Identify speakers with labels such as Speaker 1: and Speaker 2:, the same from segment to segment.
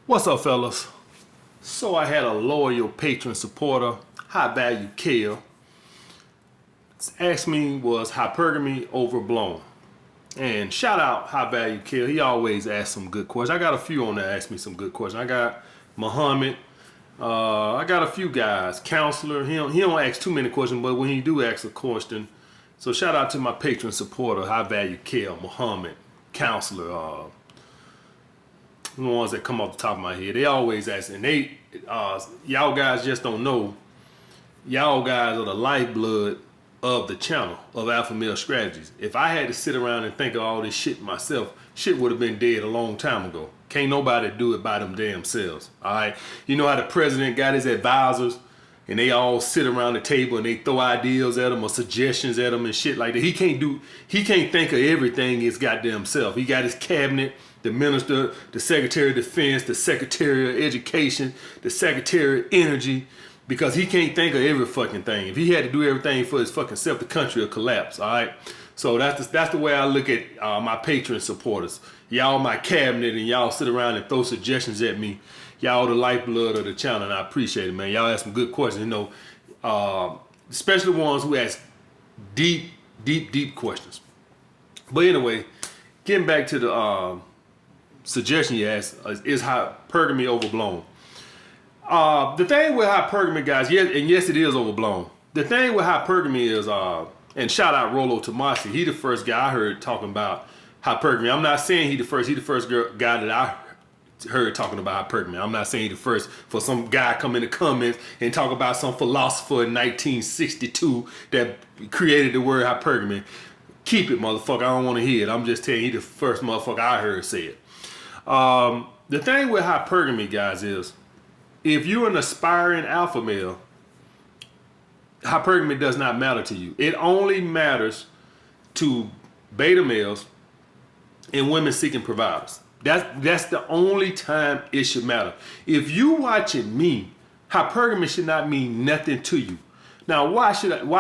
Speaker 1: What's up, fellas? So I had a loyal patron supporter, High Value Kale, asked me, was hypergamy overblown? And shout out High Value Kale. He always asks some good questions. I got a few on there ask me some good questions. I got Muhammad. I got a few guys. Counselor. He don't ask too many questions, but when he do ask a question, so shout out to my patron supporter, High Value Kale, Muhammad, Counselor. The ones that come off the top of my head. They always ask, and y'all guys just don't know. Y'all guys are the lifeblood of the channel of Alpha Male Strategies. If I had to sit around and think of all this shit myself, shit would have been dead a long time ago. Can't nobody do it by them damn selves. All right, you know how the president got his advisors, and they all sit around the table and they throw ideas at him or suggestions at him and shit like that. He can't think of everything his goddamn self. He got his cabinet, the minister, the secretary of defense, the secretary of education, the secretary of energy, because he can't think of every fucking thing. If he had to do everything for his fucking self, the country will collapse. All right. So that's the way I look at my patron supporters. Y'all my cabinet, and y'all sit around and throw suggestions at me. Y'all the lifeblood of the channel, and I appreciate it, man. Y'all ask some good questions, you know, especially the ones who ask deep questions. But anyway, getting back to the suggestion you asked, is hypergamy overblown? The thing with hypergamy, guys, yes, it is overblown. The thing with hypergamy is, and shout out Rollo Tomasi, he the first guy I heard talking about hypergamy. I'm not saying he the first guy that I heard talking about hypergamy. I'm not saying he the first for some guy come in the comments and talk about some philosopher in 1962 that created the word hypergamy. Keep it, motherfucker. I don't want to hear it. I'm just telling you, he the first motherfucker I heard say it. The thing with hypergamy, guys, is if you're an aspiring alpha male, hypergamy does not matter to you. It only matters to beta males and women seeking providers. That's the only time it should matter. If you watching me, hypergamy should not mean nothing to you. Now, why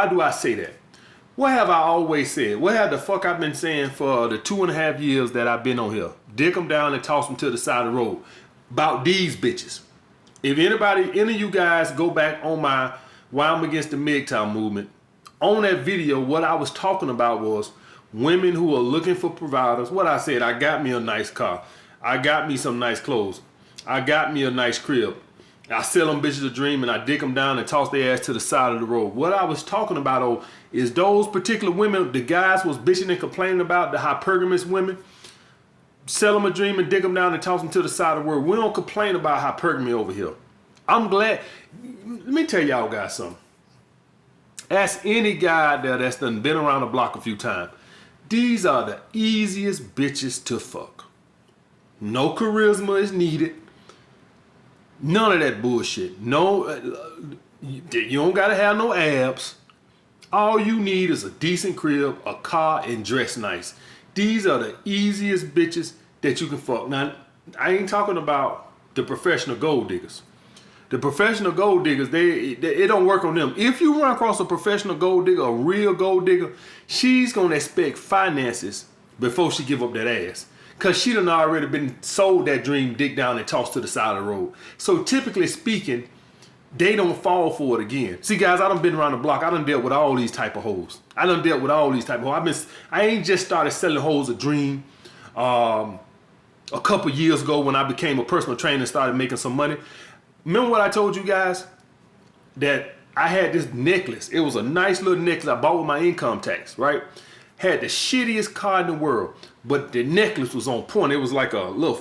Speaker 1: do I say that? What have I always said? What have the fuck I've been saying for the 2.5 years that I've been on here? Dick them down and toss them to the side of the road. About these bitches. If any of you guys go back on my Why I'm Against the MGTOW movement, on that video, what I was talking about was women who are looking for providers. What I said, I got me a nice car. I got me some nice clothes. I got me a nice crib. I sell them bitches a dream and I dick them down and toss their ass to the side of the road. What I was talking about, is those particular women, the guys was bitching and complaining about, the hypergamous women, sell them a dream and dick them down and toss them to the side of the road. We don't complain about hypergamy over here. I'm glad. Let me tell y'all guys something. Ask any guy there that's done been around the block a few times. These are the easiest bitches to fuck. No charisma is needed. None of that bullshit. No, you don't gotta have no abs. All you need is a decent crib, a car, and dress nice. These are the easiest bitches that you can fuck. Now, I ain't talking about the professional gold diggers. The professional gold diggers, it don't work on them. If you run across a professional gold digger, a real gold digger, she's gonna expect finances before she give up that ass. Cause she done already been sold that dream, dick down and tossed to the side of the road. So typically speaking, they don't fall for it again. See, guys, I done been around the block. I done dealt with all these type of hoes. I ain't just started selling hoes a dream a couple years ago when I became a personal trainer and started making some money. Remember what I told you guys? That I had this necklace. It was a nice little necklace I bought with my income tax, right? Had the shittiest car in the world, but the necklace was on point. It was like a little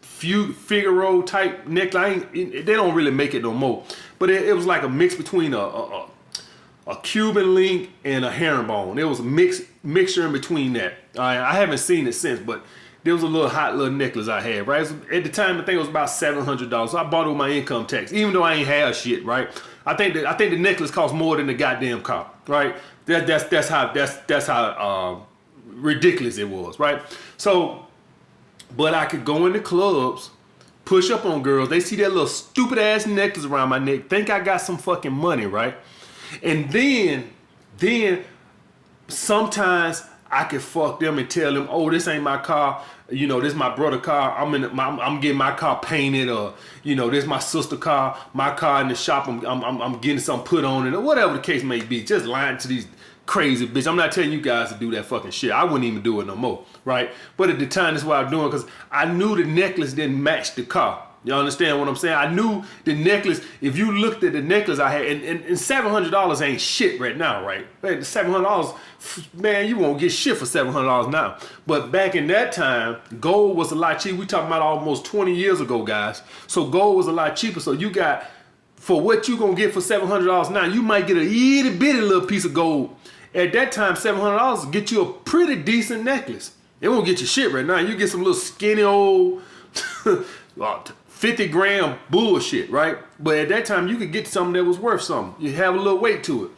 Speaker 1: Figaro type necklace. They don't really make it no more, but it was like a mix between a Cuban link and a herringbone. It was a mixture in between that. I haven't seen it since, but there was a little hot little necklace I had, right? At the time, I think it was about $700. So I bought it with my income tax, even though I ain't have shit, right? I think the necklace cost more than the goddamn car, right? That's how ridiculous it was, right? So, but I could go in the clubs, push up on girls. They see that little stupid ass necklace around my neck, think I got some fucking money, right? And then sometimes I could fuck them and tell them, oh, this ain't my car. You know, this is my brother's car. I'm getting my car painted, or you know, this is my sister's car. My car in the shop. I'm getting something put on it, or whatever the case may be. Just lying to these crazy bitch. I'm not telling you guys to do that fucking shit. I wouldn't even do it no more, right? But at the time, that's what I'm doing, because I knew the necklace didn't match the car. You understand what I'm saying? I knew the necklace, if you looked at the necklace I had, and $700 ain't shit right now, right? Man, $700, man, you won't get shit for $700 now. But back in that time, gold was a lot cheaper. We talking about almost 20 years ago, guys. So gold was a lot cheaper. So you got, for what you gonna get for $700 now, you might get a itty bitty little piece of gold. At that time, $700 get you a pretty decent necklace. It won't get you shit right now. You get some little skinny old 50 gram bullshit, right? But at that time, you could get something that was worth something. You have a little weight to it.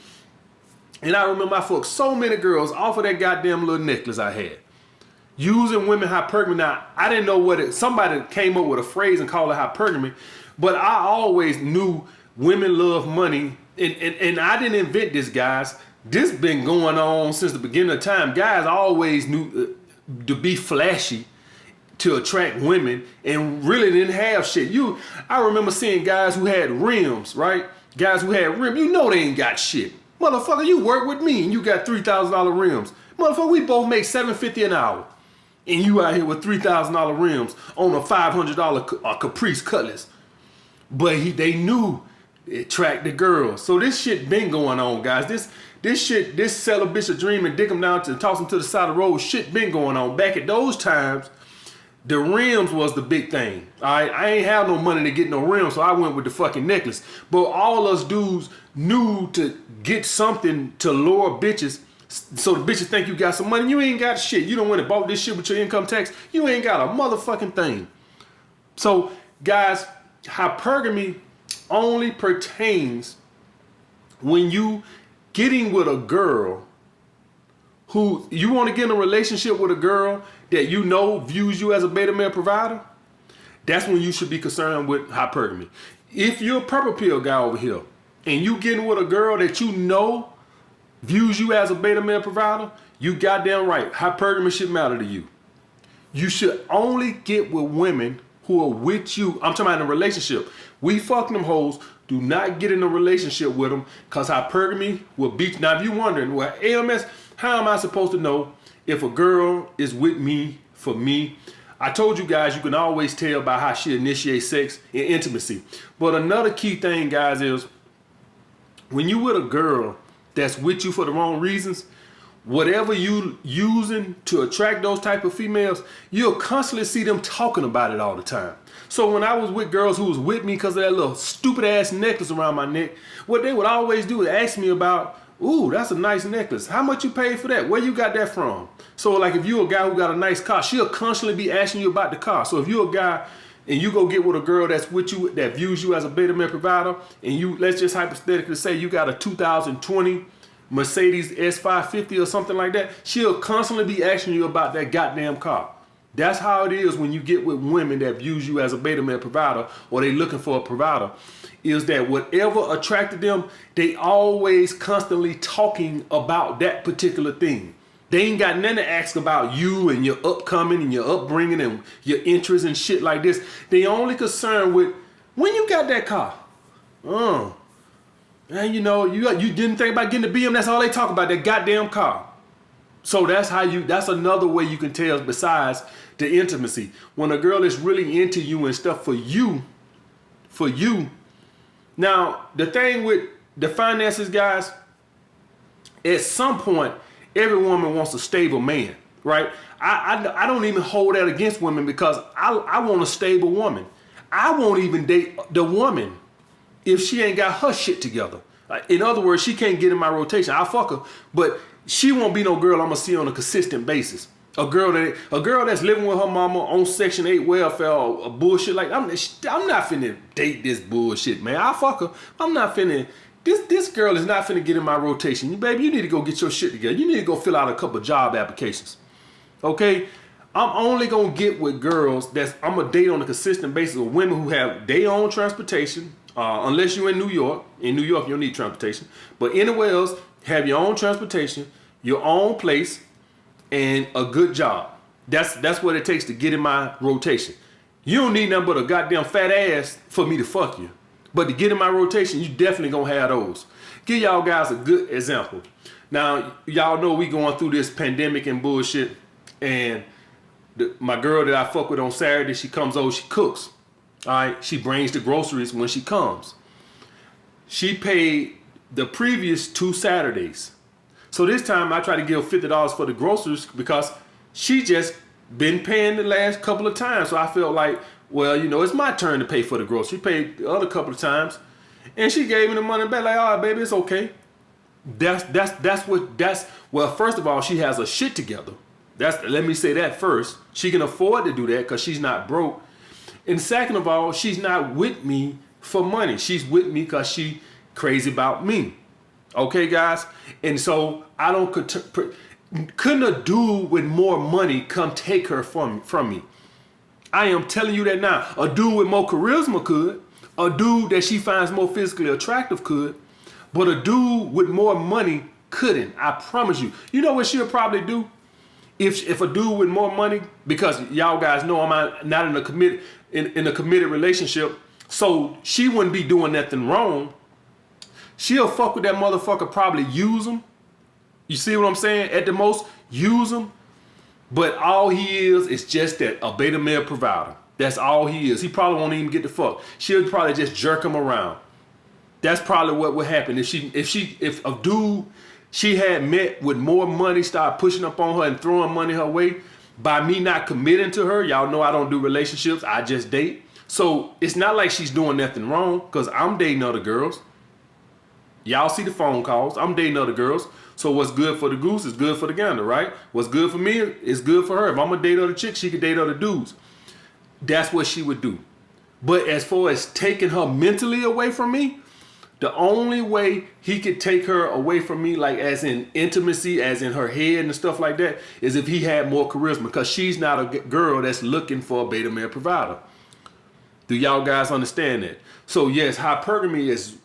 Speaker 1: And I remember I fucked so many girls off of that goddamn little necklace I had. Using women hypergamy. Now, I didn't know what it, somebody came up with a phrase and called it hypergamy, but I always knew women love money. And I didn't invent this, guys. This been going on since the beginning of time. Guys always knew to be flashy to attract women, and really didn't have shit. I remember seeing guys who had rims, right? Guys who had rims, you know they ain't got shit. Motherfucker, you work with me and you got $3,000 rims. Motherfucker, we both make $750 an hour. And you out here with $3,000 rims on a $500 Caprice Cutlass. But they knew it attract the girls. So this shit been going on, guys. This sell a bitch a dream and dick them down to toss them to the side of the road, shit been going on. Back at those times, the rims was the big thing. All right, I ain't have no money to get no rims, so I went with the fucking necklace. But all us dudes knew to get something to lure bitches, so the bitches think you got some money. You ain't got shit. You don't want to bought this shit with your income tax. You ain't got a motherfucking thing. So, guys, hypergamy only pertains when you getting with a girl who you want to get in a relationship with, a girl that you know views you as a beta male provider. That's when you should be concerned with hypergamy. If you're a purple pill guy over here and you getting with a girl that you know views you as a beta male provider, you goddamn right, hypergamy should matter to you. You should only get with women who are with you. I'm talking about in a relationship. We fuck them hoes. Do not get in a relationship with them, because hypergamy will beat. Now, if you're wondering, well, AMS, how am I supposed to know if a girl is with me for me? I told you guys you can always tell by how she initiates sex and intimacy. But another key thing, guys, is when you with a girl that's with you for the wrong reasons, whatever you using to attract those type of females, you'll constantly see them talking about it all the time. So when I was with girls who was with me because of that little stupid ass necklace around my neck, what they would always do is ask me about, ooh, that's a nice necklace. How much you paid for that? Where you got that from? So like if you a guy who got a nice car, she'll constantly be asking you about the car. So if you a guy and you go get with a girl that's with you, that views you as a beta male provider, and you, let's just hypothetically say you got a 2020 Mercedes S550 or something like that, she'll constantly be asking you about that goddamn car. That's how it is when you get with women that views you as a beta male provider, or they looking for a provider, is that whatever attracted them, they always constantly talking about that particular thing. They ain't got nothing to ask about you and your upcoming and your upbringing and your interests and shit like this. They only concerned with when you got that car. And you know, you didn't think about getting the BM, that's all they talk about, that goddamn car. So that's that's another way you can tell besides the intimacy. When a girl is really into you and stuff for you. Now, the thing with the finances, guys, at some point, every woman wants a stable man, right? I don't even hold that against women, because I want a stable woman. I won't even date the woman if she ain't got her shit together. In other words, she can't get in my rotation. I'll fuck her, but she won't be no girl I'm gonna see on a consistent basis. A girl that's living with her mama on Section 8 welfare or bullshit like I'm not finna date this bullshit, man. I'll fuck her. I'm not finna. This girl is not finna get in my rotation. Baby, you need to go get your shit together. You need to go fill out a couple job applications. Okay? I'm only gonna get with girls I'm gonna date on a consistent basis of women who have their own transportation. Unless you're in New York. In New York, you don't need transportation. But anywhere else, have your own transportation, your own place, and a good job. That's what it takes to get in my rotation. You don't need nothing but a goddamn fat ass for me to fuck you. But to get in my rotation, you definitely gonna have those. Give y'all guys a good example. Now, y'all know we going through this pandemic and bullshit, and my girl that I fuck with on Saturday, she comes over, she cooks. All right, she brings the groceries when she comes. She paid the previous 2 Saturdays. So this time I try to give $50 for the groceries because she just been paying the last couple of times. So I felt like, well, you know, it's my turn to pay for the groceries. She paid the other couple of times, and she gave me the money back. Like, all right, baby, it's okay. Well, first of all, she has her shit together. Let me say that first. She can afford to do that because she's not broke. And second of all, she's not with me for money. She's with me because she crazy about me. Okay, guys? And so I don't couldn't a dude with more money come take her from me. I am telling you that now. A dude with more charisma could. A dude that she finds more physically attractive could. But a dude with more money couldn't. I promise you. You know what she'll probably do? If a dude with more money, because y'all guys know I'm not in a committed relationship, so she wouldn't be doing nothing wrong. She'll fuck with that motherfucker, probably use him. You see what I'm saying? At the most, use him. But all he is just that, a beta male provider. That's all he is. He probably won't even get the fuck. She'll probably just jerk him around. That's probably what would happen if a dude she had met with more money started pushing up on her and throwing money her way. By me not committing to her, y'all know I don't do relationships. I just date. So it's not like she's doing nothing wrong because I'm dating other girls. Y'all see the phone calls. I'm dating other girls. So what's good for the goose is good for the gander, right? What's good for me is good for her. If I'm gonna date other chicks, she could date other dudes. That's what she would do. But as far as taking her mentally away from me, the only way he could take her away from me, like as in intimacy, as in her head and stuff like that, is if he had more charisma, because she's not a girl that's looking for a beta male provider. Do y'all guys understand that? So yes, hypergamy is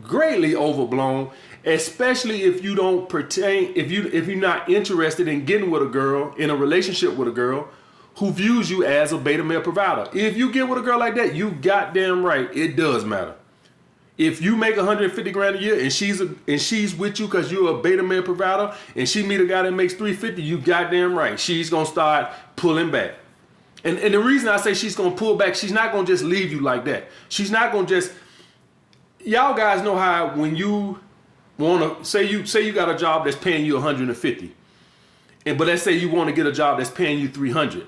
Speaker 1: greatly overblown, especially if you don't pertain, if you're not interested in getting with a girl, in a relationship with a girl who views you as a beta male provider. If you get with a girl like that, you goddamn right, it does matter. If you make 150 grand a year and she's with you because you're a beta male provider, and she meet a guy that makes 350, you goddamn right, she's gonna start pulling back. And the reason I say she's gonna pull back, she's not gonna just leave you like that. She's not gonna just. Y'all guys know how when you wanna say you got a job that's paying you 150, but let's say you want to get a job that's paying you 300.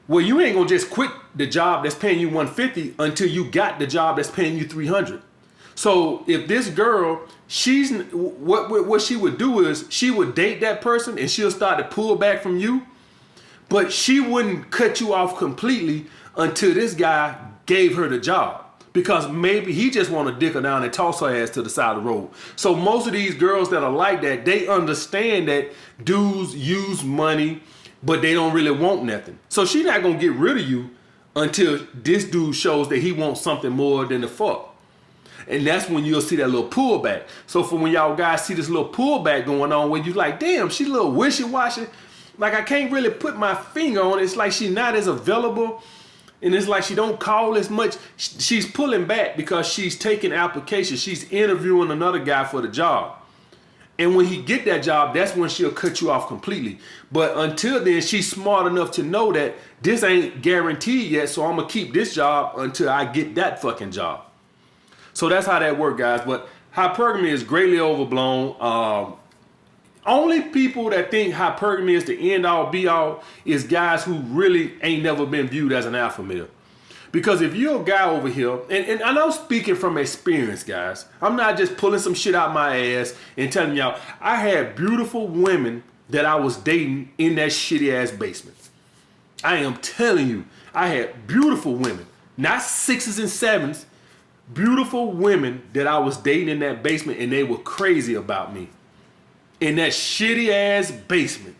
Speaker 1: Well, you ain't gonna just quit the job that's paying you 150 until you got the job that's paying you 300. So if this girl, what she would do is she would date that person and she'll start to pull back from you, but she wouldn't cut you off completely until this guy gave her the job, because maybe he just want to dick her down and toss her ass to the side of the road. So most of these girls that are like that, they understand that dudes use money, but they don't really want nothing. So she's not gonna get rid of you until this dude shows that he wants something more than the fuck. And that's when you'll see that little pullback. So for when y'all guys see this little pullback going on, where you like, damn, she's a little wishy-washy. Like, I can't really put my finger on it. It's like she's not as available. And it's like she don't call as much. She's pulling back because she's taking applications. She's interviewing another guy for the job. And when he get that job, that's when she'll cut you off completely. But until then, she's smart enough to know that this ain't guaranteed yet, so I'm going to keep this job until I get that fucking job. So that's how that works, guys. But hypergamy is greatly overblown. Only people that think hypergamy is the end all be all is guys who really ain't never been viewed as an alpha male. Because if you're a guy over here, and I'm speaking from experience, guys. I'm not just pulling some shit out my ass and telling y'all. I had beautiful women that I was dating in that shitty ass basement. I am telling you, I had beautiful women, not 6s and 7s. Beautiful women that I was dating in that basement, and they were crazy about me in that shitty ass basement.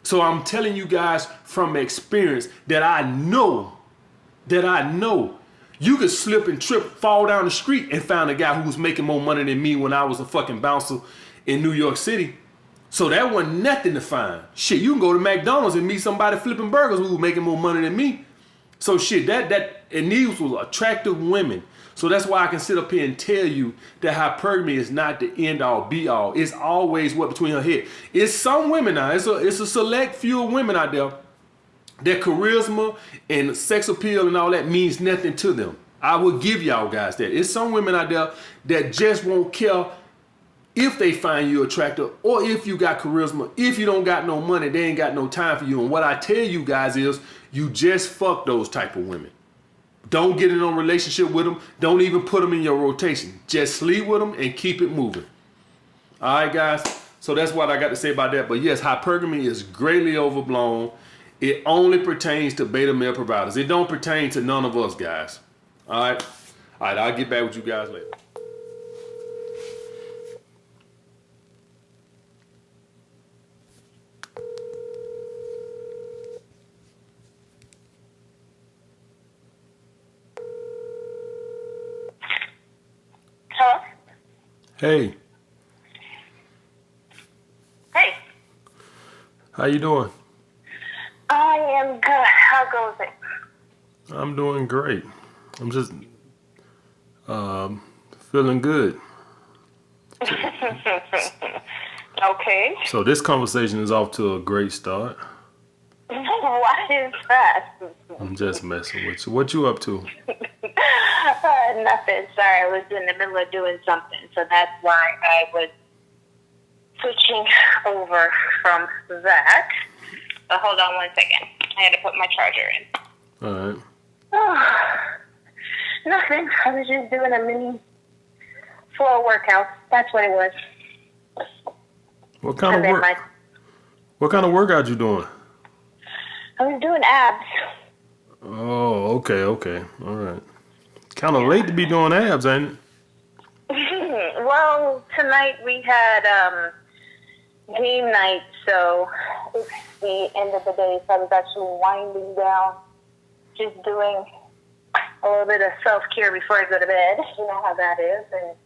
Speaker 1: So I'm telling you guys from experience that I know you could slip and trip, fall down the street and find a guy who was making more money than me when I was a fucking bouncer in New York City. So that wasn't nothing to find. Shit, you can go to McDonald's and meet somebody flipping burgers who was making more money than me. So shit, and these was attractive women. So that's why I can sit up here and tell you that hypergamy is not the end all be all. It's always what between her head. It's some women now. It's a select few of women out there that charisma and sex appeal and all that means nothing to them. I will give y'all guys that. It's some women out there that just won't care if they find you attractive or if you got charisma. If you don't got no money, they ain't got no time for you. And what I tell you guys is you just fuck those type of women. Don't get in a relationship with them. Don't even put them in your rotation. Just sleep with them and keep it moving. All right, guys. So that's what I got to say about that. But yes, hypergamy is greatly overblown. It only pertains to beta male providers. It don't pertain to none of us, guys. All right. All right. I'll get back with you guys later.
Speaker 2: Hello?
Speaker 1: Hey.
Speaker 2: Hey.
Speaker 1: How you doing?
Speaker 2: I am good. How goes it?
Speaker 1: I'm doing great. I'm just feeling good.
Speaker 2: Okay.
Speaker 1: So this conversation is off to a great start.
Speaker 2: What is that?
Speaker 1: I'm just messing with you. What you up to?
Speaker 2: Nothing. Sorry, I was in the middle of doing something, so that's why I was switching over from that. But hold on one second. I had to put my charger in.
Speaker 1: All right.
Speaker 2: Oh, nothing. I was just doing a mini floor workout. That's what it was.
Speaker 1: What kind of work? What kind of workout you doing?
Speaker 2: I was doing abs.
Speaker 1: Oh, okay. All right. Kind of late to be doing abs, ain't
Speaker 2: it? Well, tonight we had game night, so it's the end of the day, so I was actually winding down, just doing a little bit of self-care before I go to bed. You know how that is, and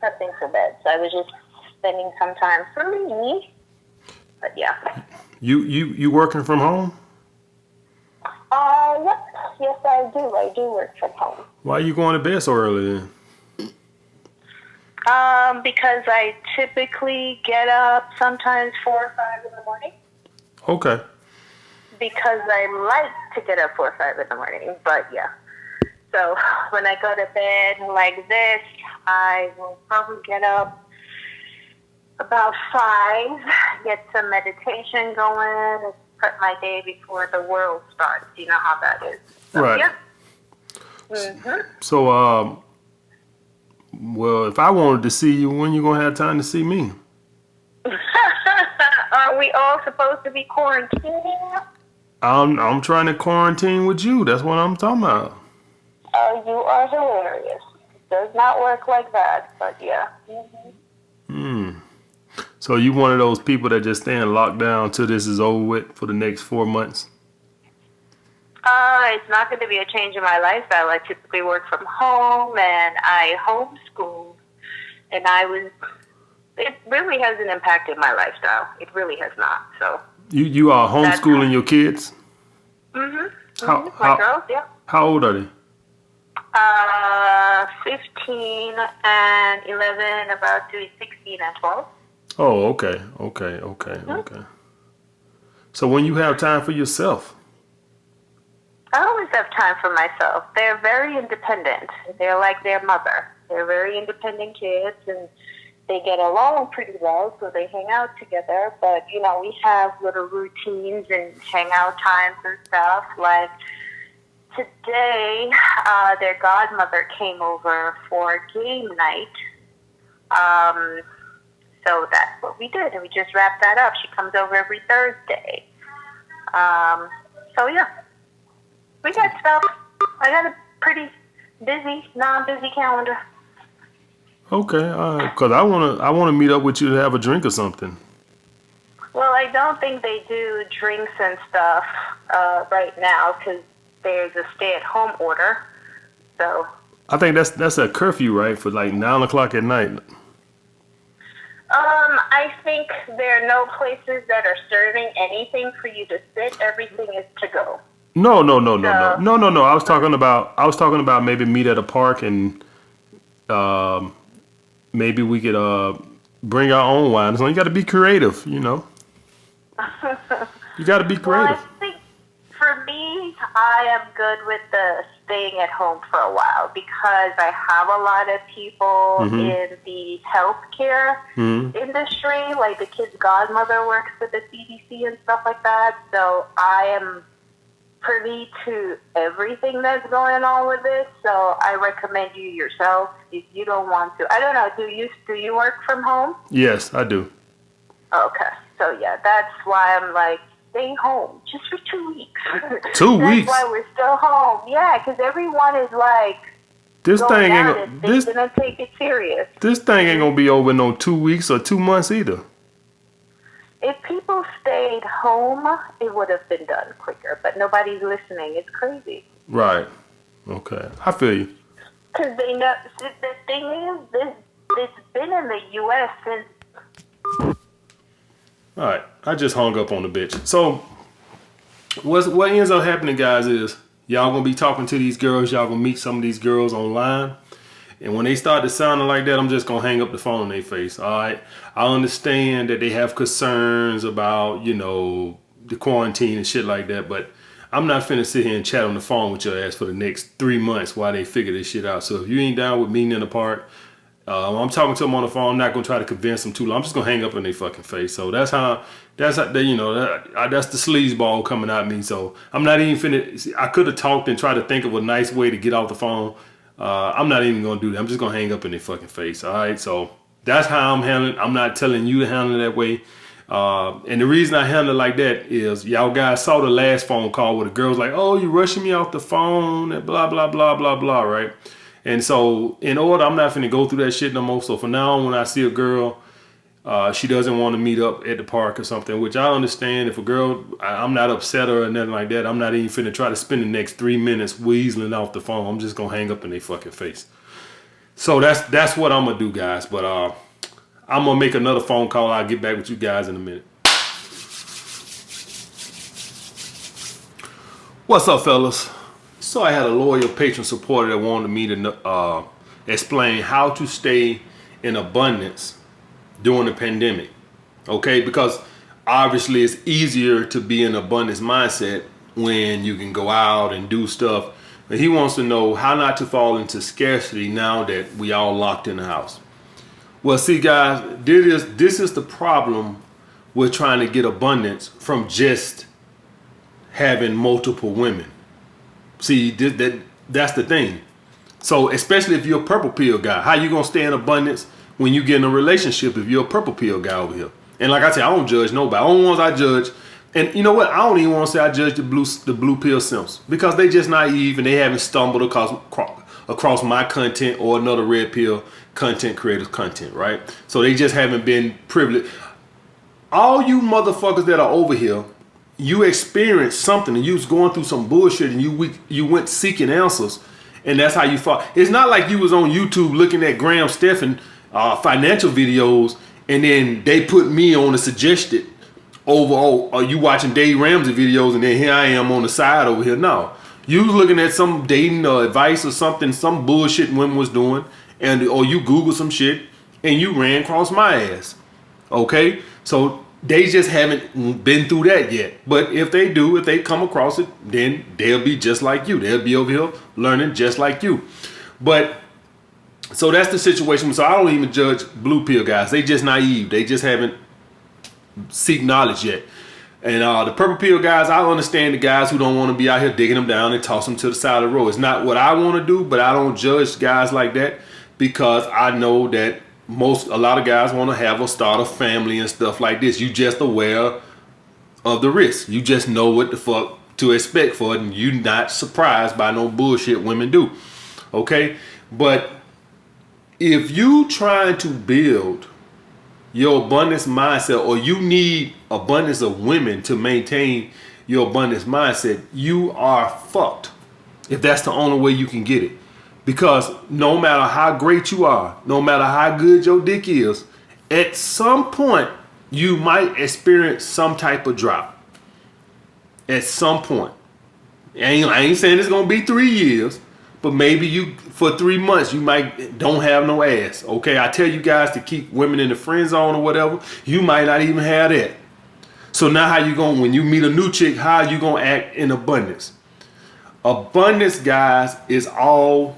Speaker 2: prepping for bed. So I was just spending some time for me. But yeah.
Speaker 1: You working from home?
Speaker 2: Yep. Yes, I do. I do work from home.
Speaker 1: Why are you going to bed so early then?
Speaker 2: Because I typically get up sometimes 4 or 5 in the morning.
Speaker 1: Okay.
Speaker 2: Because I like to get up 4 or 5 in the morning, but yeah. So when I go to bed like this, I will probably get up about 5, get some meditation going, and start my day before the world starts. You know how that is. So,
Speaker 1: right.
Speaker 2: Yeah. Mm-hmm.
Speaker 1: So, well, if I wanted to see you, when you gonna have time to see me?
Speaker 2: Are we all supposed to be quarantining?
Speaker 1: I'm trying to quarantine with you. That's what I'm talking about.
Speaker 2: Oh, you are hilarious. It does not work like that, but yeah. Mm-hmm.
Speaker 1: So you one of those people that just stay in lockdown till this is over with for the next 4 months?
Speaker 2: It's not going to be a change in my lifestyle. I typically work from home, and I homeschool, and it really hasn't impacted my lifestyle. It really has not. So
Speaker 1: you are homeschooling your kids?
Speaker 2: Mm-hmm. My girls, yeah.
Speaker 1: How old are they?
Speaker 2: 15 and 11, about to be 16 and 12.
Speaker 1: Oh, okay. Okay. So when you have time for yourself?
Speaker 2: I always have time for myself. They're very independent. They're like their mother. They're very independent kids, and they get along pretty well, so they hang out together. But, we have little routines and hangout times and stuff. Like today, their godmother came over for game night. So that's what we did, and we just wrapped that up. She comes over every Thursday. So, yeah. We got stuff. I got a pretty busy, non-busy calendar.
Speaker 1: Okay, all right. Because I wanna meet up with you to have a drink or something.
Speaker 2: Well, I don't think they do drinks and stuff right now because there's a stay-at-home order. So
Speaker 1: I think that's a curfew, right? For like 9 o'clock at night.
Speaker 2: I think there are no places that are serving anything for you to sit. Everything is to go.
Speaker 1: No.
Speaker 2: So,
Speaker 1: I was talking about maybe meet at a park and maybe we could bring our own wine. So you got to be creative, you know. You got to be
Speaker 2: well, I
Speaker 1: creative.
Speaker 2: think for me, I am good with the staying at home for a while because I have a lot of people in the healthcare industry. Like the kid's godmother works with the CDC and stuff like that. So I am privy to everything that's going on with this. So I recommend you yourself if you don't want to. I don't know. Do you work from home?
Speaker 1: Yes, I do.
Speaker 2: Okay. So yeah, that's why I'm like, stay home just for 2 weeks.
Speaker 1: 2 weeks.
Speaker 2: That's why we're still home. Yeah, because everyone is like
Speaker 1: This
Speaker 2: going
Speaker 1: thing
Speaker 2: out
Speaker 1: ain't
Speaker 2: and
Speaker 1: this
Speaker 2: they didn't take it serious.
Speaker 1: this thing ain't gonna be over in no 2 weeks or 2 months either.
Speaker 2: If people stayed home, it would have been done quicker. But nobody's listening. It's crazy.
Speaker 1: Right. Okay. I feel you.
Speaker 2: Because they know. The thing is, it's been in the U.S. since.
Speaker 1: All right. I just hung up on the bitch. So what ends up happening, guys, is y'all gonna be talking to these girls. Y'all gonna meet some of these girls online. And when they start to sounding like that, I'm just gonna hang up the phone in their face. All right. I understand that they have concerns about, you know, the quarantine and shit like that, but I'm not finna sit here and chat on the phone with your ass for the next 3 months while they figure this shit out. So if you ain't down with meeting in the park, I'm talking to them on the phone. I'm not gonna try to convince them too long. I'm just gonna hang up in their fucking face. So that's how you know, that's the sleazeball coming at me. So I'm not even finna. I could have talked and tried to think of a nice way to get off the phone. I'm not even gonna do that. I'm just gonna hang up in their fucking face. All right. So that's how I'm handling. I'm not telling you to handle it that way. And the reason I handle it like that is y'all guys saw the last phone call where the girl's like, "Oh, you rushing me off the phone," and blah blah blah blah blah. Right. And so in order, I'm not finna go through that shit no more. So for now on, when I see a girl, she doesn't want to meet up at the park or something, which I understand. If a girl, I'm not upset or nothing like that. I'm not even finna try to spend the next 3 minutes weaseling off the phone. I'm just gonna hang up in their fucking face. So that's what I'm gonna do, guys. But I'm gonna make another phone call. I'll get back with you guys in a minute. What's up, fellas? So I had a loyal patron supporter that wanted me to explain how to stay in abundance during the pandemic. Okay, because obviously it's easier to be in abundance mindset when you can go out and do stuff. But he wants to know how not to fall into scarcity now that we all locked in the house. Well, see, guys, this is the problem with trying to get abundance from just having multiple women. See, that's the thing. So especially if you're a purple pill guy, how you gonna stay in abundance when you get in a relationship if you're a purple pill guy over here? And like I said, I don't judge nobody. The only ones I judge, and you know what? I don't even want to say I judge the blue pill simps because they just naive and they haven't stumbled across my content or another red pill content creators content, right? So they just haven't been privileged. All you motherfuckers that are over here, you experienced something and you was going through some bullshit and you went seeking answers, and that's how you fought. It's not like you was on YouTube looking at Graham Stephan financial videos and then they put me on the suggested over, are you watching Dave Ramsey videos and then here I am on the side over here. No, you was looking at some dating advice or something, some bullshit women was doing, or you Google some shit and you ran across my ass. Okay, so they just haven't been through that yet. But if they do, if they come across it, then they'll be just like you. They'll be over here learning just like you. But so that's the situation. So I don't even judge blue pill guys. They just naive. They just haven't seek knowledge yet. And the purple pill guys, I understand the guys who don't want to be out here digging them down and toss them to the side of the road. It's not what I want to do, but I don't judge guys like that because I know that a lot of guys want to start a family and stuff like this. You just aware of the risk. You just know what the fuck to expect for it, and you're not surprised by no bullshit women do. Okay? But if you trying to build your abundance mindset, or you need abundance of women to maintain your abundance mindset, you are fucked if that's the only way you can get it. Because no matter how great you are, no matter how good your dick is, at some point, you might experience some type of drop. At some point. I ain't saying it's going to be 3 years, but maybe you, for 3 months, you might don't have no ass. Okay, I tell you guys to keep women in the friend zone or whatever. You might not even have that. So now how you going, when you meet a new chick, how you going to act in abundance? Abundance, guys, is all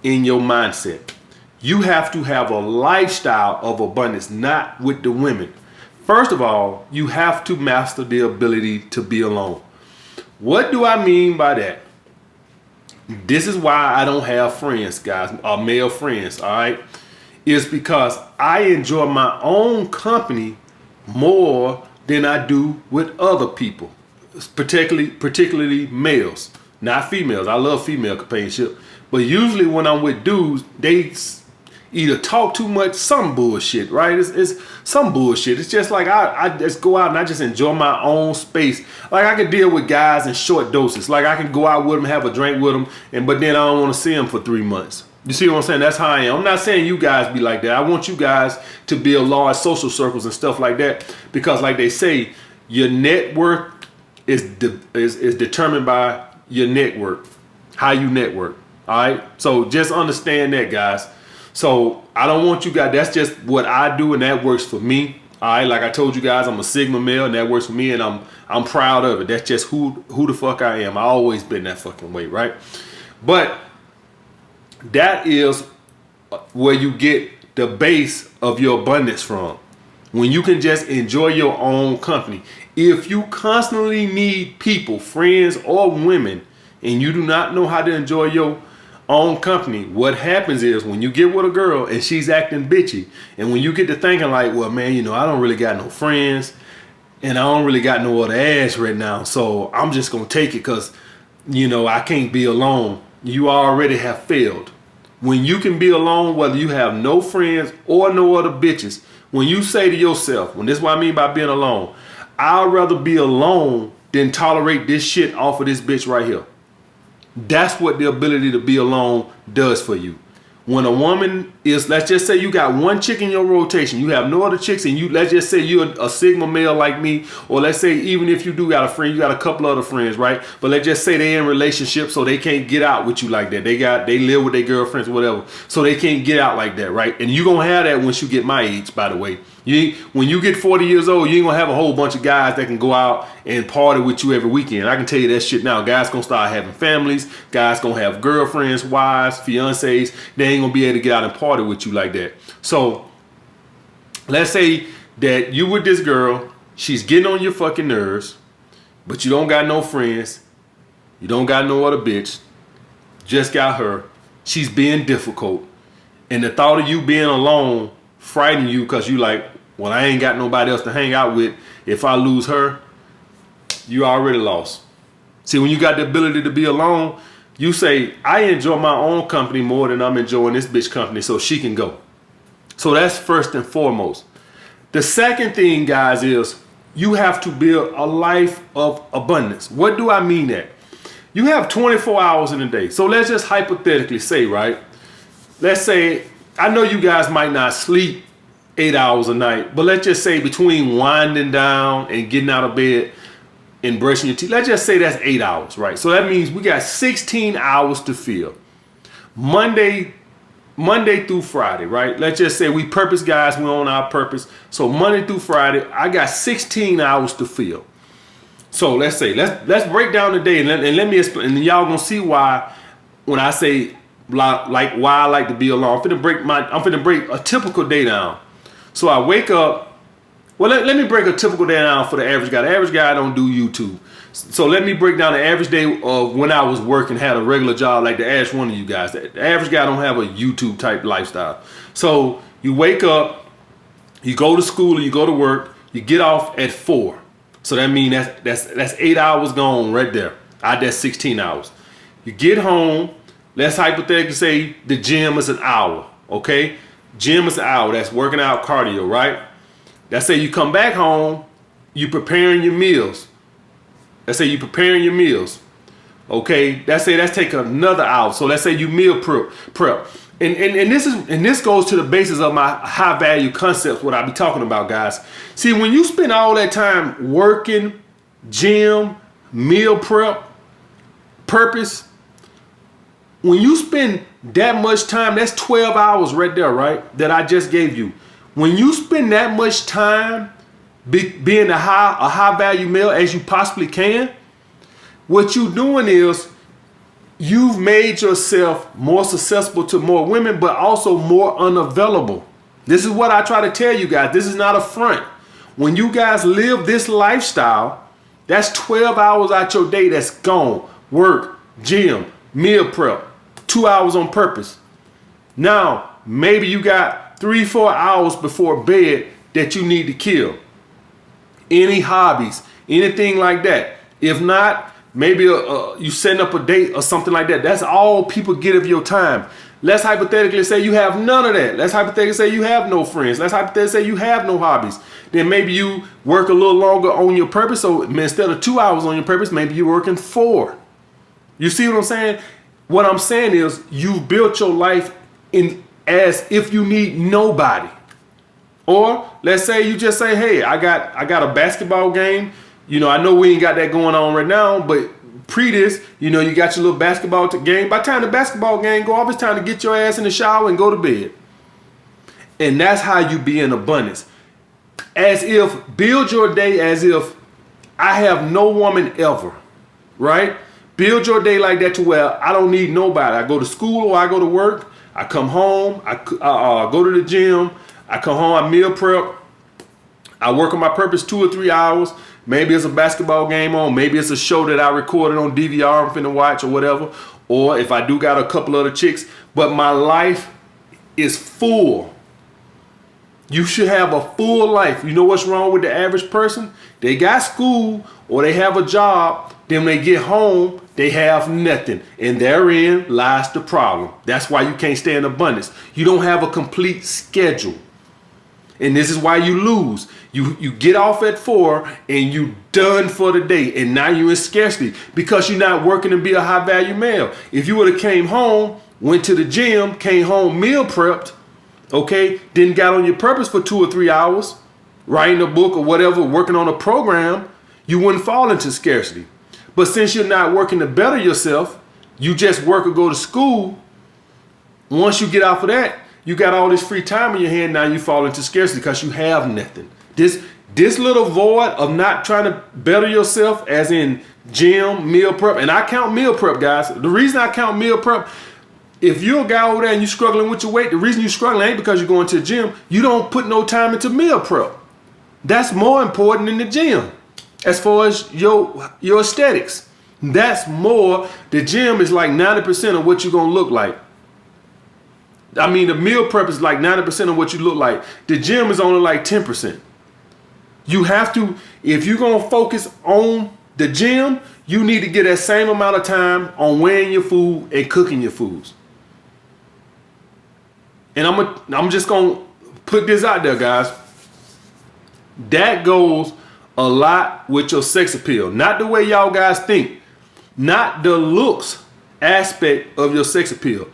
Speaker 1: in your mindset. You have to have a lifestyle of abundance, not with the women. First of all, you have to master the ability to be alone. What do I mean by that? This is why I don't have friends, guys, or male friends, all right? It's because I enjoy my own company more than I do with other people, particularly males, not females. I love female companionship, but usually when I'm with dudes, they either talk too much, some bullshit, right? It's some bullshit. It's just like I just go out and I just enjoy my own space. Like I can deal with guys in short doses. Like I can go out with them, have a drink with them, but then I don't want to see them for 3 months. You see what I'm saying? That's how I am. I'm not saying you guys be like that. I want you guys to build large social circles and stuff like that, because like they say, your net worth is determined by your network, how you network. All right? So just understand that, guys. So I don't want you guys, that's just what I do and that works for me. All right, like I told you guys, I'm a Sigma male and that works for me and I'm proud of it. That's just who the fuck I am. I always been that fucking way, right? But that is where you get the base of your abundance from. When you can just enjoy your own company. If you constantly need people, friends or women, and you do not know how to enjoy your own company, what happens is when you get with a girl and she's acting bitchy, and when you get to thinking like, well, man, you know, I don't really got no friends and I don't really got no other ass right now, so I'm just gonna take it because, you know, I can't be alone. You already have failed. When you can be alone, whether you have no friends or no other bitches, when you say to yourself, when this is what I mean by being alone, I'd rather be alone than tolerate this shit off of this bitch right here. That's what the ability to be alone does for you. When a woman is, let's just say you got one chick in your rotation, you have no other chicks, and you, let's just say you're a Sigma male like me, or let's say even if you do got a friend, you got a couple other friends, right? But let's just say they're in relationships, so they can't get out with you like that. They live with their girlfriends or whatever, so they can't get out like that, right? And you're gonna have that once you get my age, by the way. When you get 40 years old, you ain't gonna have a whole bunch of guys that can go out and party with you every weekend. I can tell you that shit now. Guys gonna start having families. Guys gonna have girlfriends, wives, fiancés. They ain't gonna be able to get out and party with you like that. So let's say that you with this girl, she's getting on your fucking nerves, but you don't got no friends. You don't got no other bitch. Just got her. She's being difficult. And the thought of you being alone frighten you because you like, well, I ain't got nobody else to hang out with. If I lose her, you already lost. See, when you got the ability to be alone, you say, I enjoy my own company more than I'm enjoying this bitch company, so she can go. So that's first and foremost. The second thing, guys, is you have to build a life of abundance. What do I mean that? You have 24 hours in a day. So let's just hypothetically say, right? Let's say, I know you guys might not sleep 8 hours a night, but let's just say between winding down and getting out of bed and brushing your teeth, let's just say that's 8 hours, right? So that means we got 16 hours to fill. Monday through Friday, right? Let's just say we purpose guys, we're on our purpose. So Monday through Friday, I got 16 hours to fill. So let's say, let's break down the day and let me explain, and y'all gonna see why when I say like why I like to be alone. I'm finna break a typical day down. So I wake up. Well, let me break a typical day down for the average guy. The average guy don't do YouTube. So let me break down the average day of when I was working, had a regular job like the average one of you guys. The average guy don't have a YouTube type lifestyle. So you wake up, you go to school, or you go to work, you get off at 4. So that means that's 8 hours gone right there. That's 16 hours. You get home. Let's hypothetically say the gym is an hour, okay? Gym is an hour. That's working out cardio, right? Let's say you come back home, you preparing your meals. Let's say you preparing your meals, okay? Let's say that's take another hour. So let's say you meal prep. And this goes to the basis of my high value concepts, what I be talking about, guys. See, when you spend all that time working, gym, meal prep, purpose, when you spend that much time, that's 12 hours right there, right? That I just gave you. When you spend that much time being a high value male as you possibly can, what you doing is you've made yourself more successful to more women, but also more unavailable. This is what I try to tell you guys. This is not a front. When you guys live this lifestyle, that's 12 hours out your day that's gone. Work, gym, meal prep, 2 hours on purpose. Now, maybe you got 3-4 hours before bed that you need to kill. Any hobbies, anything like that. If not, maybe you setting up a date or something like that. That's all people get of your time. Let's hypothetically say you have none of that. Let's hypothetically say you have no friends. Let's hypothetically say you have no hobbies. Then maybe you work a little longer on your purpose. So instead of 2 hours on your purpose, maybe you're working 4. You see what I'm saying? What I'm saying is you built your life in as if you need nobody. Or let's say you just say, hey, I got a basketball game. You know, I know we ain't got that going on right now, but pre this, you know, you got your little basketball game. By the time the basketball game go off, it's time to get your ass in the shower and go to bed. And that's how you be in abundance. As if, build your day as if I have no woman ever, right? Build your day like that to where I don't need nobody. I go to school or I go to work. I come home. I go to the gym. I come home. I meal prep. I work on my purpose 2 or 3 hours. Maybe it's a basketball game on. Maybe it's a show that I recorded on DVR I'm finna watch or whatever. Or if I do got a couple other chicks. But my life is full. You should have a full life. You know what's wrong with the average person? They got school or they have a job. Then when they get home, they have nothing. And therein lies the problem. That's why you can't stay in abundance. You don't have a complete schedule. And this is why you lose. You get off at 4 and you done for the day. And now you're in scarcity because you're not working to be a high value male. If you would have came home, went to the gym, came home, meal prepped, okay, then got on your purpose for 2 or 3 hours, writing a book or whatever, working on a program, you wouldn't fall into scarcity. But since you're not working to better yourself, you just work or go to school. Once you get off of that, you got all this free time in your hand. Now you fall into scarcity because you have nothing. This little void of not trying to better yourself, as in gym, meal prep, and I count meal prep, guys. The reason I count meal prep, if you're a guy over there and you're struggling with your weight, the reason you're struggling ain't because you're going to the gym. You don't put no time into meal prep. That's more important than the gym. As far as your aesthetics, that's more. The gym is like 90% of what you're gonna look like. I mean, the meal prep is like 90% of what you look like. The gym is only like 10%. You have to, if you're gonna focus on the gym, you need to get that same amount of time on weighing your food and cooking your foods. And I'm just gonna put this out there, guys. That goes a lot with your sex appeal. Not the way y'all guys think. Not the looks aspect of your sex appeal.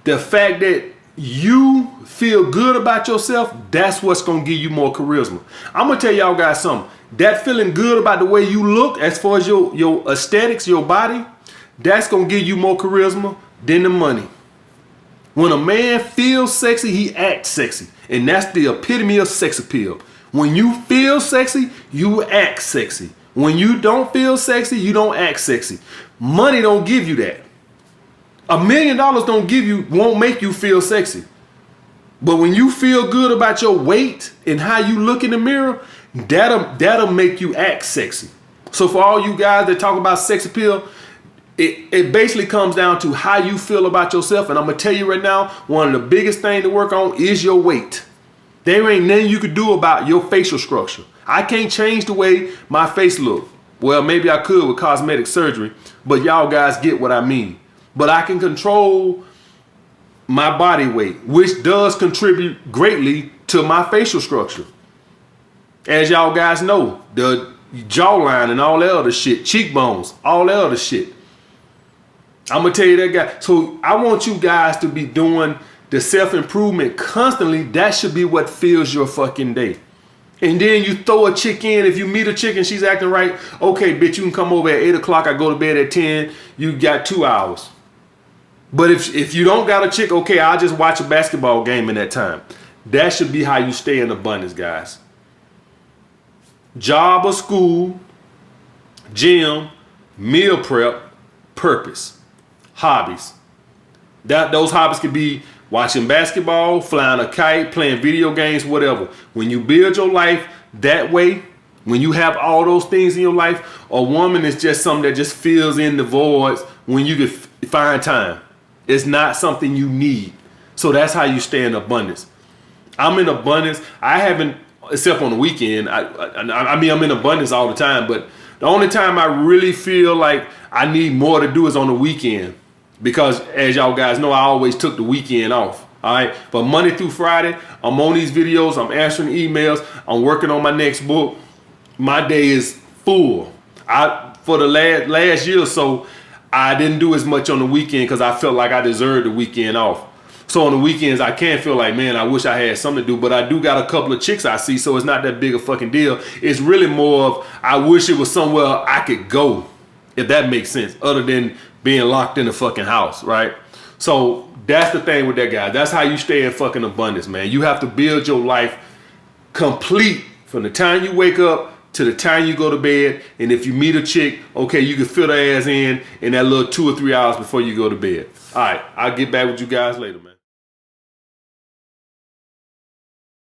Speaker 1: The fact that you feel good about yourself, that's what's going to give you more charisma. I'm going to tell y'all guys something. That feeling good about the way you look as far as your aesthetics, your body, that's going to give you more charisma than the money. When a man feels sexy, he acts sexy. And that's the epitome of sex appeal. When you feel sexy, you act sexy. When you don't feel sexy, you don't act sexy. Money don't give you that. $1 million won't make you feel sexy. But when you feel good about your weight and how you look in the mirror, that'll make you act sexy. So for all you guys that talk about sex appeal, it basically comes down to how you feel about yourself. And I'm going to tell you right now, one of the biggest things to work on is your weight. There ain't nothing you could do about your facial structure. I can't change the way my face look. Well, maybe I could with cosmetic surgery, but y'all guys get what I mean. But I can control my body weight, which does contribute greatly to my facial structure. As y'all guys know, the jawline and all that other shit, cheekbones, all that other shit. I'm going to tell you that, guy. So I want you guys to be doing the self-improvement constantly, that should be what fills your fucking day. And then you throw a chick in. If you meet a chick and she's acting right, okay, bitch, you can come over at 8 o'clock. I go to bed at 10. You got 2 hours. But if you don't got a chick, okay, I'll just watch a basketball game in that time. That should be how you stay in abundance, guys. Job or school, gym, meal prep, purpose, hobbies. Those hobbies could be watching basketball, flying a kite, playing video games, whatever. When you build your life that way, when you have all those things in your life, a woman is just something that just fills in the voids when you can find time. It's not something you need. So that's how you stay in abundance. I'm in abundance. I haven't, except on the weekend. I mean, I'm in abundance all the time, but the only time I really feel like I need more to do is on the weekend. Because as y'all guys know, I always took the weekend off. All right. But Monday through Friday, I'm on these videos. I'm answering emails. I'm working on my next book. My day is full. For the last year or so, I didn't do as much on the weekend because I felt like I deserved the weekend off. So on the weekends, I can feel like, man, I wish I had something to do. But I do got a couple of chicks I see, so it's not that big a fucking deal. It's really more of, I wish it was somewhere I could go, if that makes sense, other than being locked in the fucking house, right? So that's the thing with that, guy. That's how you stay in fucking abundance, man. You have to build your life complete from the time you wake up to the time you go to bed. And if you meet a chick, okay, you can fit her ass in that little 2 or 3 hours before you go to bed. All right, I'll get back with you guys later, man.